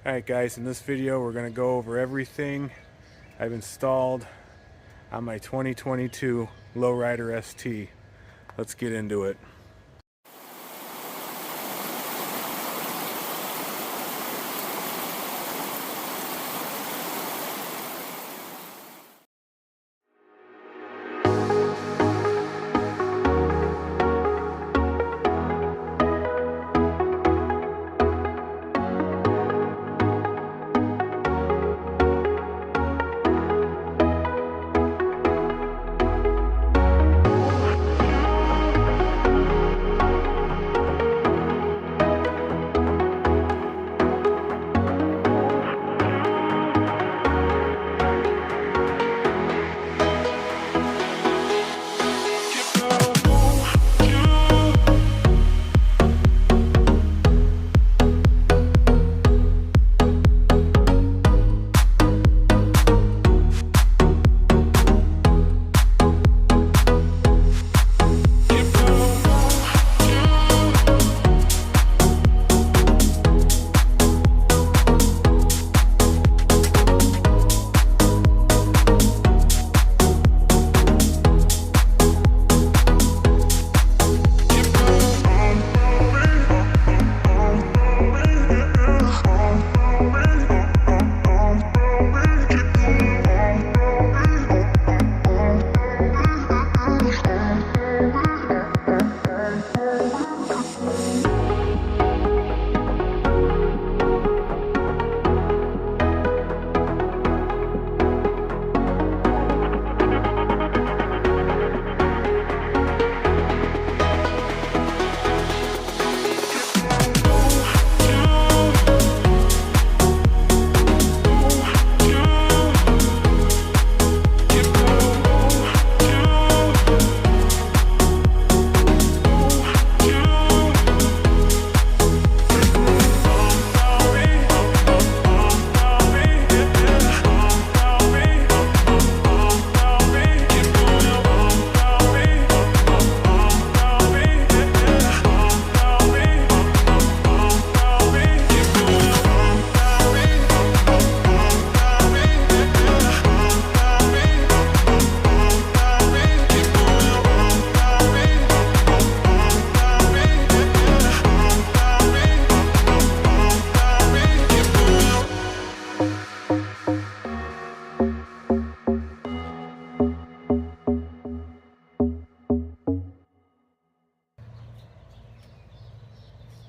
Alright guys, in this video we're going to go over everything I've installed on my 2022 Lowrider ST. Let's get into it.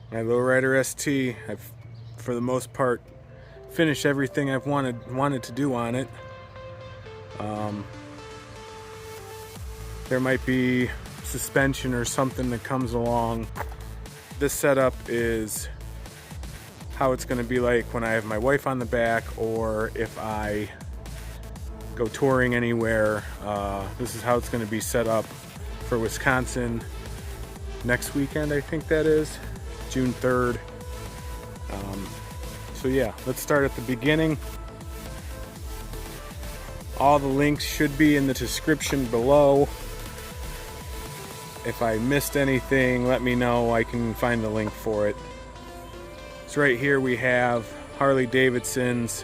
My Lowrider ST, I've for the most part finished everything I've wanted to do on it. There might be suspension or something that comes along. This setup is how it's going to be like when I have my wife on the back, or if I go touring anywhere. This is how it's going to be set up for Wisconsin next weekend, I think that is. June 3rd. So yeah, let's start at the beginning. All the links should be in the description below. If I missed anything, let me know. I can find the link for it. So right here we have Harley-Davidson's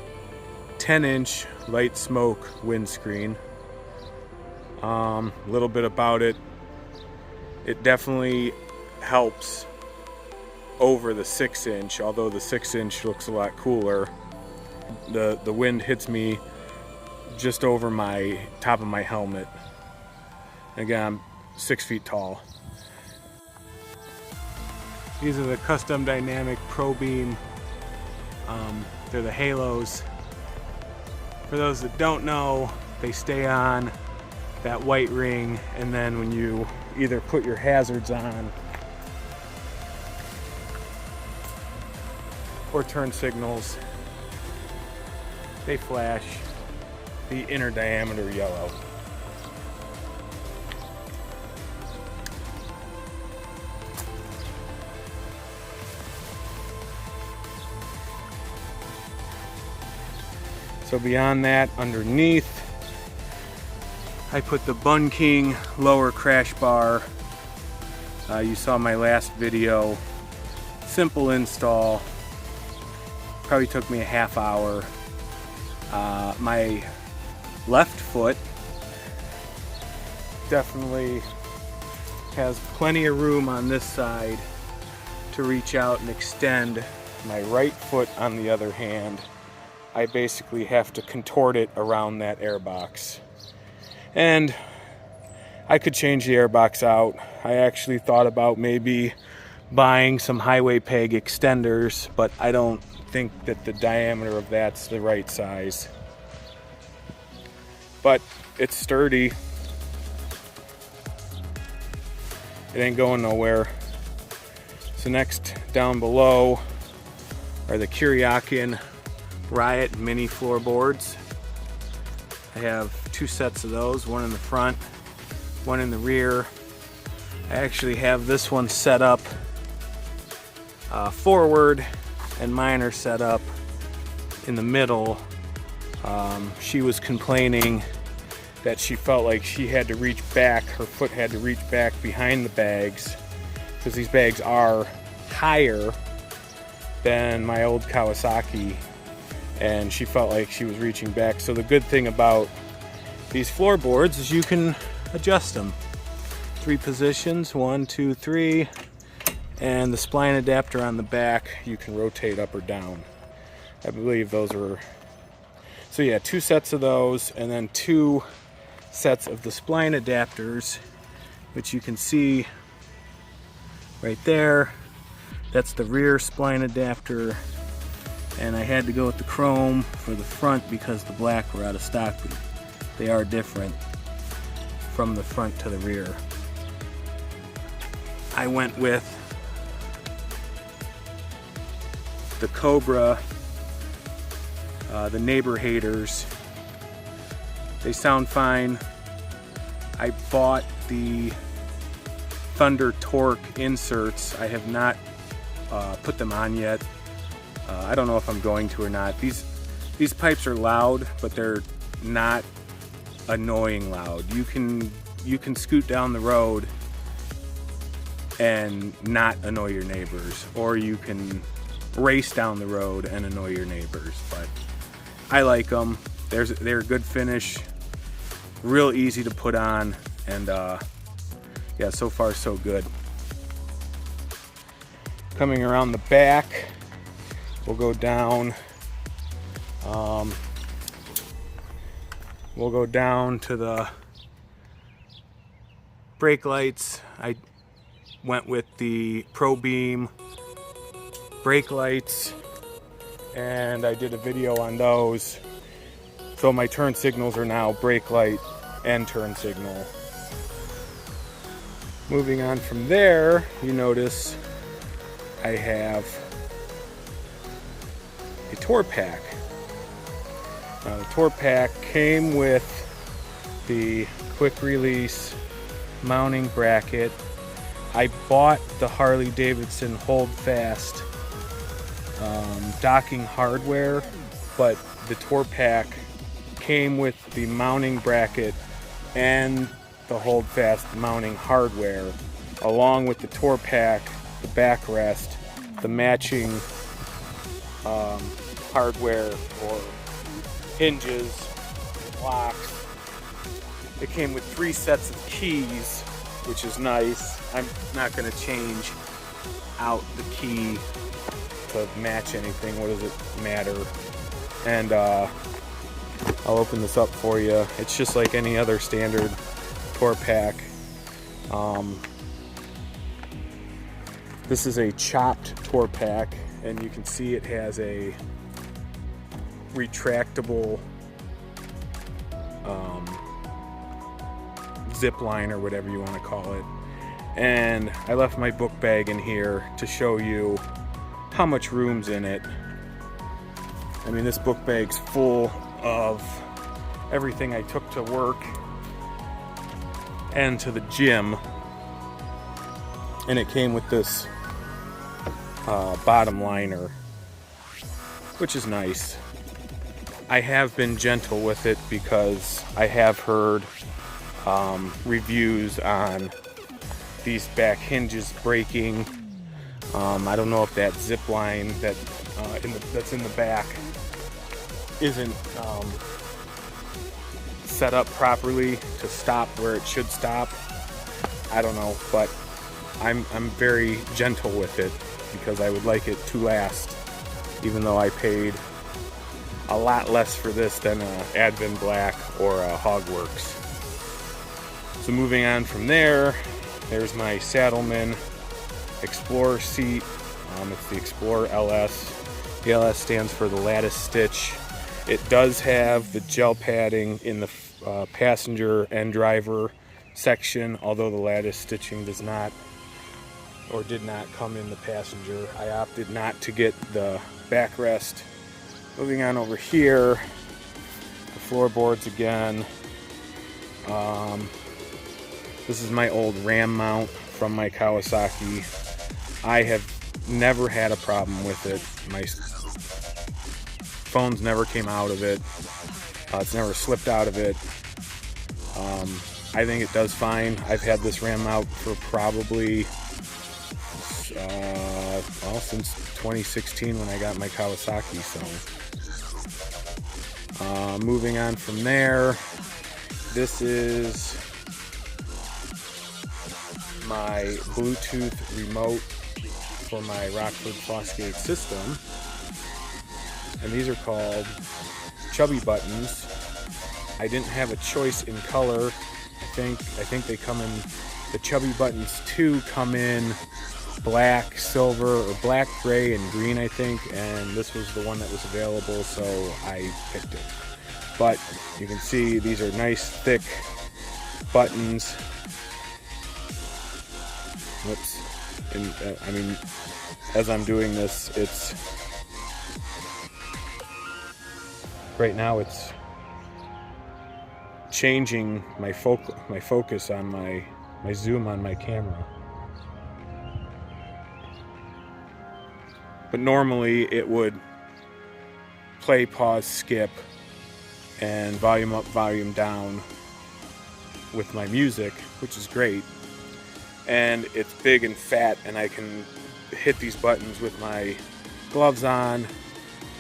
10-inch light smoke windscreen. A little bit about it. It definitely helps over the 6-inch, although the 6-inch looks a lot cooler. The wind hits me just over my top of my helmet. Again, I'm 6 feet tall. These are the Custom Dynamic Pro Beam. They're the halos. For those that don't know, they stay on that white ring, and then when you either put your hazards on or turn signals, they flash the inner diameter yellow. So beyond that, underneath, I put the Bun King lower crash bar. You saw my last video. Simple install. Probably took me a half hour. My left foot definitely has plenty of room on this side to reach out and extend. My right foot, on the other hand, I basically have to contort it around that airbox. And I could change the airbox out. I actually thought about maybe buying some highway peg extenders, but I don't think that the diameter of that's the right size. But it's sturdy. It ain't going nowhere. So next down below are the Kuryakin Riot mini floorboards. I have 2 sets of those, one in the front, one in the rear. I actually have this one set up forward, and mine are set up in the middle. She was complaining that she felt like she had to reach back, her foot had to reach back behind the bags, because these bags are higher than my old Kawasaki, and she felt like she was reaching back. So the good thing about these floorboards is you can adjust them. 3 positions, 1, 2, 3, and the spline adapter on the back you can rotate up or down. I believe those are, so yeah, 2 sets of those, and then 2 sets of the spline adapters, which you can see right there. That's the rear spline adapter, and I had to go with the chrome for the front because the black were out of stock, but they are different from the front to the rear. I went with the Cobra, the Neighbor Haters. They sound fine. I bought the Thunder Torque inserts. I have not put them on yet. I don't know if I'm going to or not. These pipes are loud, but they're not annoying loud. You can scoot down the road and not annoy your neighbors, or you can race down the road and annoy your neighbors. But I like them. They're a good finish, real easy to put on, and yeah, so far so good. Coming around the back, we'll go down. We'll go down to the brake lights. I went with the Pro Beam brake lights, and I did a video on those. So my turn signals are now brake light and turn signal. Moving on from there, you notice I have a tour pack. Now the tour pack came with the quick release mounting bracket. I bought the Harley-Davidson hold fast docking hardware, but the tour pack came with the mounting bracket and the hold fast mounting hardware, along with the tour pack, the backrest, the matching hardware for hinges, locks. It came with 3 sets of keys, which is nice. I'm not going to change out the key to match anything. What does it matter? And I'll open this up for you. It's just like any other standard tour pack. This is a chopped tour pack, and you can see it has a retractable zip line, or whatever you want to call it. And I left my book bag in here to show you how much room's in it. I mean, this book bag's full of everything I took to work and to the gym, and it came with this bottom liner, which is nice. I have been gentle with it because I have heard reviews on these back hinges breaking. I don't know if that zip line, that that's in the back isn't set up properly to stop where it should stop. I don't know, but I'm very gentle with it because I would like it to last, even though I paid a lot less for this than a Advent Black or a Hogworks. So moving on from there, there's my Saddleman Explorer seat. It's the Explorer LS. The LS stands for the lattice stitch. It does have the gel padding in the passenger and driver section, although the lattice stitching does not or did not come in the passenger. I opted not to get the backrest. Moving on over here, the floorboards again. This is my old RAM mount from my Kawasaki. I have never had a problem with it. My phones never came out of it. It's never slipped out of it. I think it does fine. I've had this RAM mount for probably since 2016 when I got my Kawasaki. So moving on from there, this is my Bluetooth remote for my Rockford Fosgate system, and these are called Chubby Buttons. I didn't have a choice in color. I think they come in, the Chubby Buttons 2 come in black, silver, or black, gray, and green, I think, and this was the one that was available, so I picked it. But you can see these are nice thick buttons. Whoops. And I mean, as I'm doing this, it's right now it's changing my focus on my zoom on my camera. But normally it would play, pause, skip, and volume up, volume down with my music, which is great. And it's big and fat, and I can hit these buttons with my gloves on.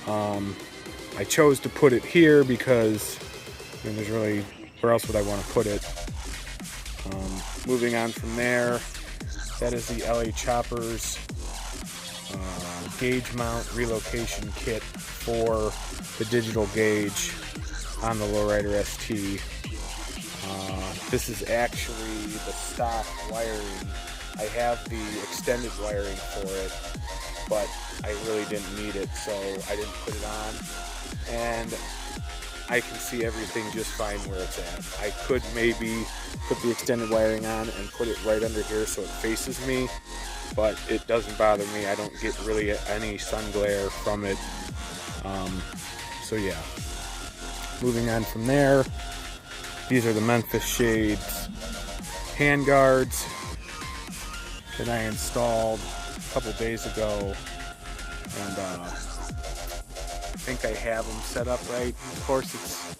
I chose to put it here because I mean, there's really, where else would I want to put it? Moving on from there, that is the LA Choppers gauge mount relocation kit for the digital gauge on the Lowrider ST. This is actually the stock wiring. I have the extended wiring for it, but I really didn't need it, so I didn't put it on. And I can see everything just fine where it's at. I could maybe put the extended wiring on and put it right under here so it faces me, but it doesn't bother me. I don't get really any sun glare from it. So yeah. Moving on from there, these are the Memphis Shades handguards that I installed a couple days ago, and I think I have them set up right. Of course, it's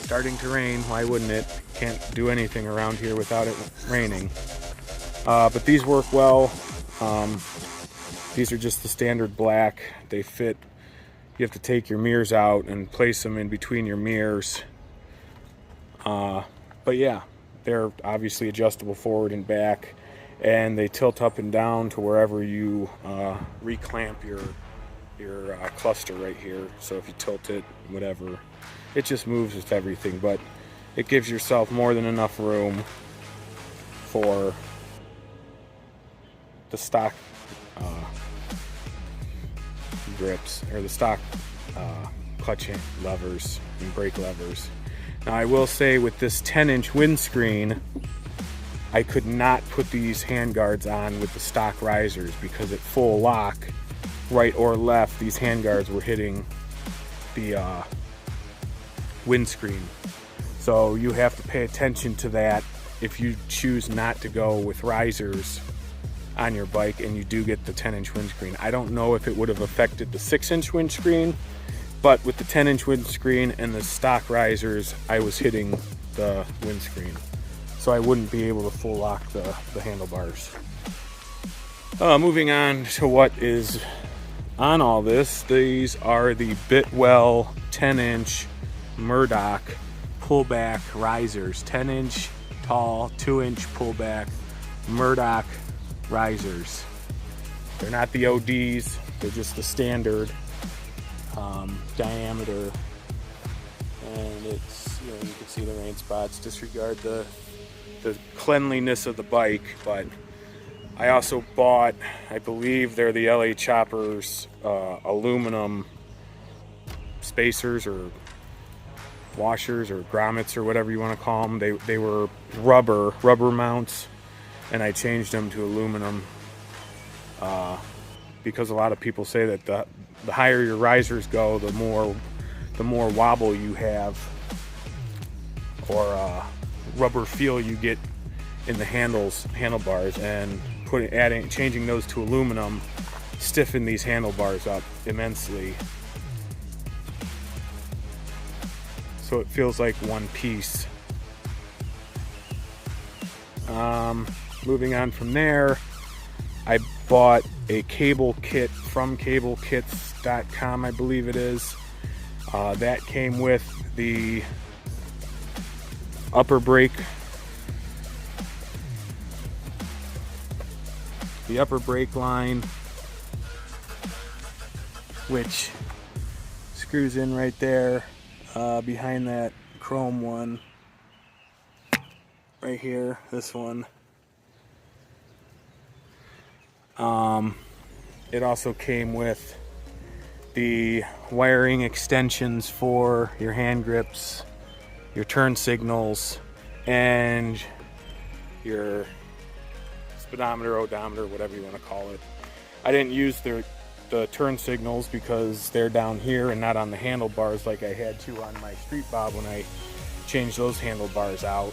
starting to rain. Why wouldn't it? Can't do anything around here without it raining. But these work well. These are just the standard black. They fit. You have to take your mirrors out and place them in between your mirrors. But yeah, they're obviously adjustable forward and back, and they tilt up and down to wherever you reclamp your cluster right here. So if you tilt it, whatever, it just moves with everything, but it gives yourself more than enough room for the stock grips, or the stock clutch levers and brake levers. Now I will say, with this 10-inch windscreen, I could not put these handguards on with the stock risers, because at full lock, right or left, these handguards were hitting the windscreen. So you have to pay attention to that if you choose not to go with risers on your bike and you do get the 10-inch windscreen. I don't know if it would have affected the 6-inch windscreen, but with the 10-inch windscreen and the stock risers, I was hitting the windscreen, so I wouldn't be able to full lock the handlebars. Moving on to what is on all this, these are the Bitwell 10-inch Murdoch pullback risers. 10-inch tall, 2-inch pullback Murdoch risers. They're not the ODs, they're just the standard diameter. And it's, you can see the rain spots. Disregard the cleanliness of the bike, but I also bought, I believe they're the LA Choppers aluminum spacers or washers or grommets or whatever you want to call them. They were rubber mounts, and I changed them to aluminum because a lot of people say that the higher your risers go, the more wobble you have, or rubber feel you get in the handlebars, and changing those to aluminum stiffen these handlebars up immensely, so it feels like one piece. Moving on from there, I bought a cable kit from cablekits.com, I believe it is. That came with the upper brake line, which screws in right there behind that chrome one right here, this one. It also came with the wiring extensions for your hand grips, your turn signals, and your speedometer, odometer, whatever you want to call it. I didn't use the turn signals because they're down here and not on the handlebars like I had to on my Street Bob when I changed those handlebars out.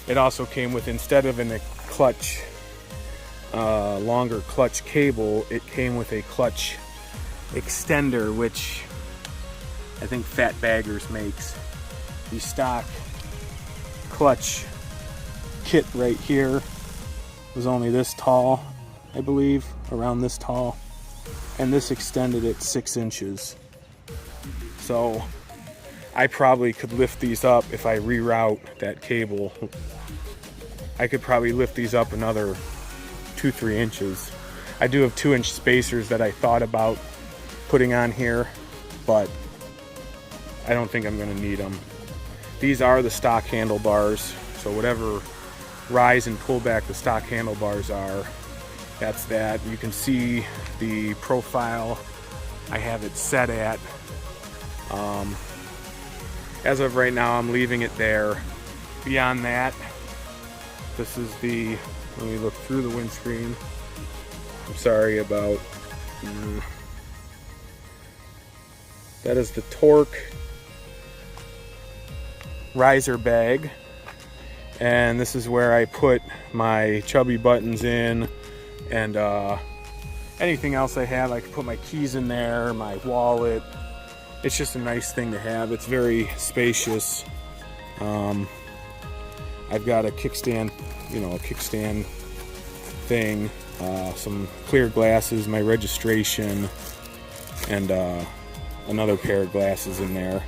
It also came with, instead of a clutch, longer clutch cable, it came with a clutch extender, which I think Fat Baggers makes. The stock clutch kit right here was only this tall, I believe, around this tall, and this extended it 6 inches. So I probably could lift these up if I reroute that cable. I could probably lift these up another 2-3 inches. I do have 2-inch spacers that I thought about putting on here, but I don't think I'm going to need them. These are the stock handlebars, so whatever rise and pullback the stock handlebars are, that's that. You can see the profile I have it set at. As of right now, I'm leaving it there. Beyond that, this is let me look through the windscreen. I'm sorry about that is the torque riser bag, and this is where I put my chubby buttons in, and anything else I have. I can put my keys in there, my wallet. It's just a nice thing to have. It's very spacious. I've got a kickstand, a kickstand thing, some clear glasses, my registration, and another pair of glasses in there.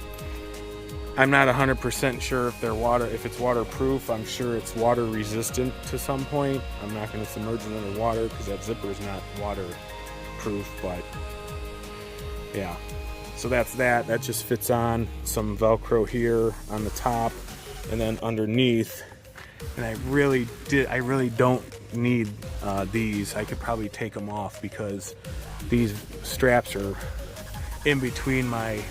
I'm not 100% sure if it's waterproof. I'm sure it's water resistant to some point. I'm not going to submerge it under water because that zipper is not waterproof, but yeah. So that's that. That just fits on. Some Velcro here on the top and then underneath. And I really don't need these. I could probably take them off because these straps are in between my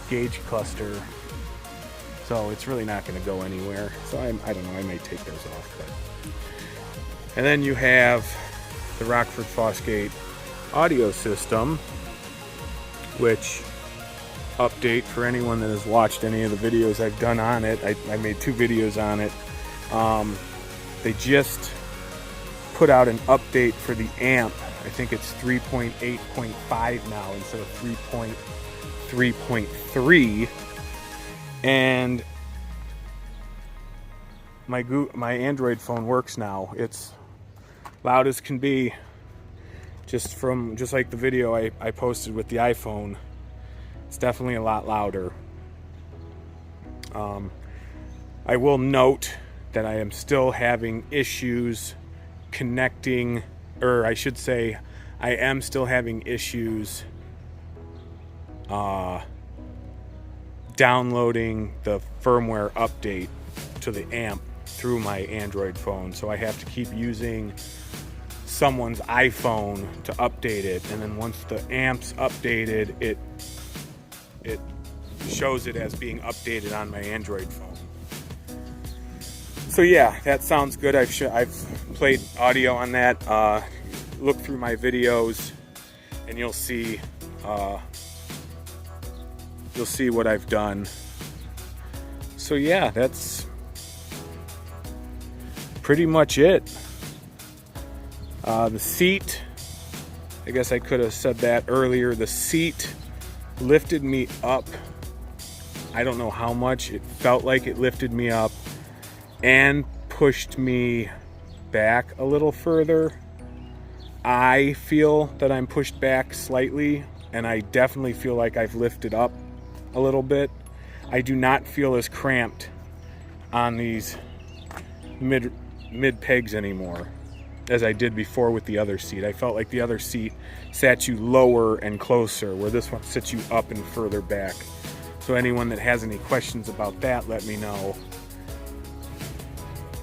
gauge cluster, so it's really not going to go anywhere. So I don't know, I might take those off. But. And then you have the Rockford Fosgate audio system, which, update for anyone that has watched any of the videos I've done on it. I made 2 videos on it. They just put out an update for the amp. I think it's 3.8.5 now instead of 3.3, and my Android phone works now. It's loud as can be. just like the video I posted with the iPhone, it's definitely a lot louder. I will note that I am still having issues connecting, or I should say, I am still having issues downloading the firmware update to the amp through my Android phone. So I have to keep using someone's iPhone to update it, and then once the amp's updated, it shows it as being updated on my Android phone. So yeah, that sounds good. I've played audio on that. Look through my videos and you'll see what I've done. So yeah, that's pretty much it. The seat, I guess I could have said that earlier. The seat lifted me up. I don't know how much. It felt like it lifted me up and pushed me back a little further. I feel that I'm pushed back slightly, and I definitely feel like I've lifted up a little bit. I do not feel as cramped on these mid pegs anymore as I did before with the other seat. I felt like the other seat sat you lower and closer, where this one sits you up and further back. So anyone that has any questions about that, let me know.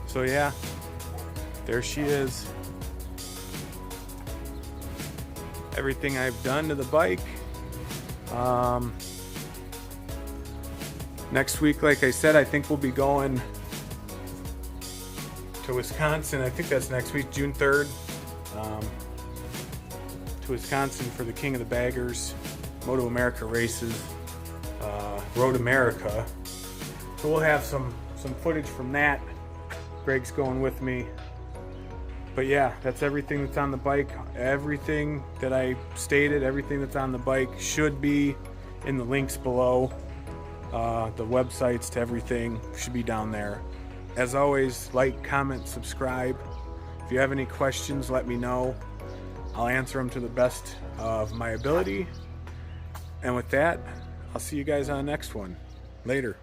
So yeah, there she is. Everything I've done to the bike. Next week, like I said, I think we'll be going to Wisconsin. I think that's next week, June 3rd. To Wisconsin for the King of the Baggers Moto America races, Road America. So we'll have some footage from that. Greg's going with me. But yeah, that's everything that's on the bike. Everything that I stated, everything that's on the bike should be in the links below. The websites to everything should be down there. As always, like, comment, subscribe. If you have any questions, let me know. I'll answer them to the best of my ability. And with that, I'll see you guys on the next one. Later.